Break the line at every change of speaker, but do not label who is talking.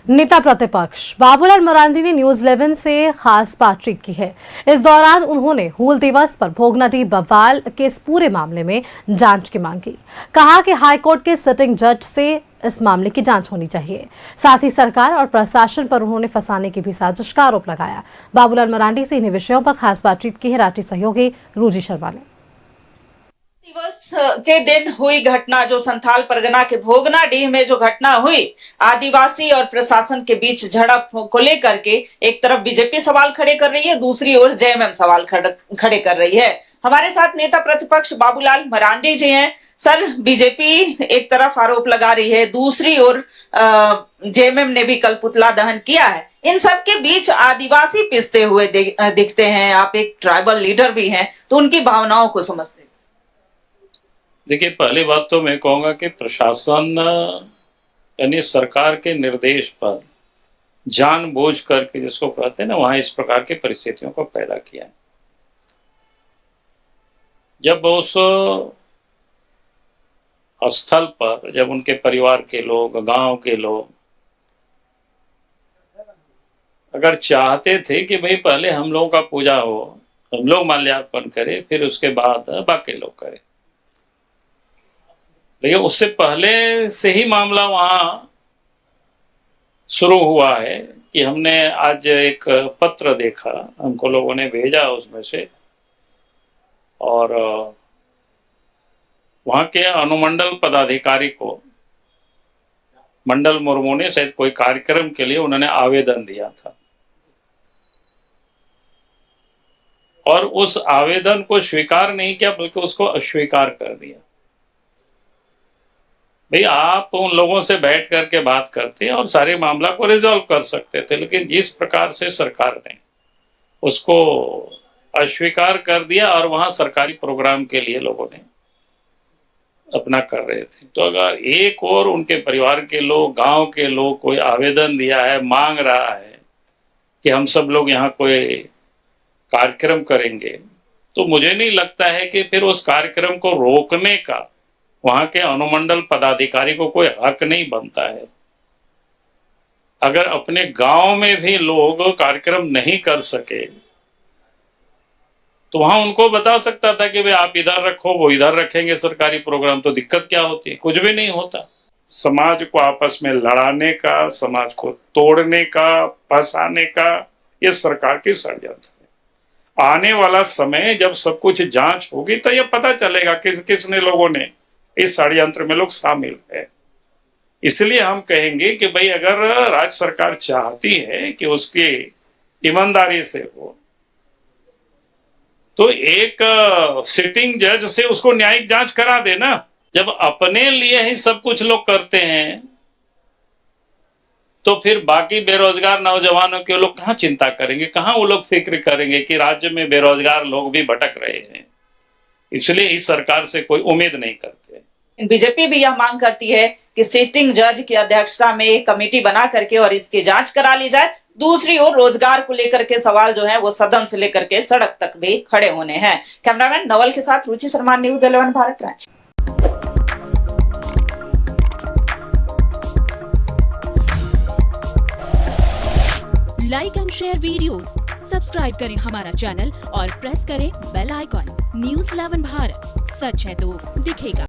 नेता प्रतिपक्ष बाबूलाल मरांडी ने न्यूज 11 से खास बातचीत की है। इस दौरान उन्होंने हूल दिवस पर भोगनडी बवाल के इस पूरे मामले में जांच की मांग की। कहा कि हाईकोर्ट के सिटिंग जज से इस मामले की जांच होनी चाहिए। साथ ही सरकार और प्रशासन पर उन्होंने फंसाने की भी साजिश का आरोप लगाया। बाबूलाल मरांडी से इन्हीं विषयों पर खास बातचीत की है राष्ट्रीय सहयोगी रूजी शर्मा ने।
दिवस के दिन हुई घटना, जो संथाल परगना के भोगनाडीह में जो घटना हुई, आदिवासी और प्रशासन के बीच झड़प को लेकर के एक तरफ बीजेपी सवाल खड़े कर रही है, दूसरी ओर जेएमएम सवाल खड़े कर रही है। हमारे साथ नेता प्रतिपक्ष बाबूलाल मरांडी जी हैं। सर, बीजेपी एक तरफ आरोप लगा रही है, दूसरी ओर जेएमएम ने भी कल पुतला दहन किया है। इन सब के बीच आदिवासी पिसते हुए दिखते हैं। आप एक ट्राइबल लीडर भी हैं, तो उनकी भावनाओं को समझते हैं।
देखिए, पहली बात तो मैं कहूँगा कि प्रशासन यानी सरकार के निर्देश पर जानबूझ करके, जिसको कहते हैं ना, वहाँ इस प्रकार की परिस्थितियों को पैदा किया है। जब उस स्थल पर, जब उनके परिवार के लोग, गांव के लोग अगर चाहते थे कि भाई पहले हम लोगों का पूजा हो, हम लोग माल्यार्पण करें, फिर उसके बाद बाकी लोग करें, लेकिन उससे पहले से ही मामला वहां शुरू हुआ है कि हमने आज एक पत्र देखा, हमको लोगों ने भेजा उसमें से, और वहां के अनुमंडल पदाधिकारी को मंडल मुर्मू ने शायद कोई कार्यक्रम के लिए उन्होंने आवेदन दिया था, और उस आवेदन को स्वीकार नहीं किया बल्कि उसको अस्वीकार कर दिया। भाई, आप उन लोगों से बैठ करके बात करते और सारे मामला को रिजॉल्व कर सकते थे, लेकिन जिस प्रकार से सरकार ने उसको अस्वीकार कर दिया और वहां सरकारी प्रोग्राम के लिए लोगों ने अपना कर रहे थे, तो अगर एक और उनके परिवार के लोग, गांव के लोग कोई आवेदन दिया है, मांग रहा है कि हम सब लोग यहाँ कोई कार्यक्रम करेंगे, तो मुझे नहीं लगता है कि फिर उस कार्यक्रम को रोकने का वहां के अनुमंडल पदाधिकारी को कोई हक नहीं बनता है। अगर अपने गांव में भी लोग कार्यक्रम नहीं कर सके तो वहां उनको बता सकता था कि भाई आप इधर रखो, वो इधर रखेंगे सरकारी प्रोग्राम, तो दिक्कत क्या होती है? कुछ भी नहीं होता। समाज को आपस में लड़ाने का, समाज को तोड़ने का, फंसाने का, ये सरकार की षड्यंत्र है। आने वाला समय जब सब कुछ जांच होगी तो ये पता चलेगा किस किसने लोगों ने इस षड्यंत्र में लोग शामिल है। इसलिए हम कहेंगे कि भाई, अगर राज्य सरकार चाहती है कि उसकी ईमानदारी से हो, तो एक सिटिंग जज से उसको न्यायिक जांच करा देना। जब अपने लिए ही सब कुछ लोग करते हैं तो फिर बाकी बेरोजगार नौजवानों के लोग कहाँ चिंता करेंगे, कहाँ वो लोग फिक्र करेंगे कि राज्य में बेरोजगार लोग भी भटक रहे हैं। इसलिए इस सरकार से कोई उम्मीद नहीं करते।
बीजेपी भी यह मांग करती है कि सिटिंग जज की अध्यक्षता में एक कमेटी बना करके और इसकी जांच करा ली जाए। दूसरी ओर रोजगार को लेकर के सवाल जो है वो सदन से लेकर के सड़क तक भी खड़े होने हैं। कैमरामैन नवल के साथ Ruchi Sharma, news 11 Bharat, Ranchi.
Like and share videos, subscribe करें हमारा चैनल और प्रेस करें बेल आइकॉन। न्यूज 11 भारत, सच है तो दिखेगा।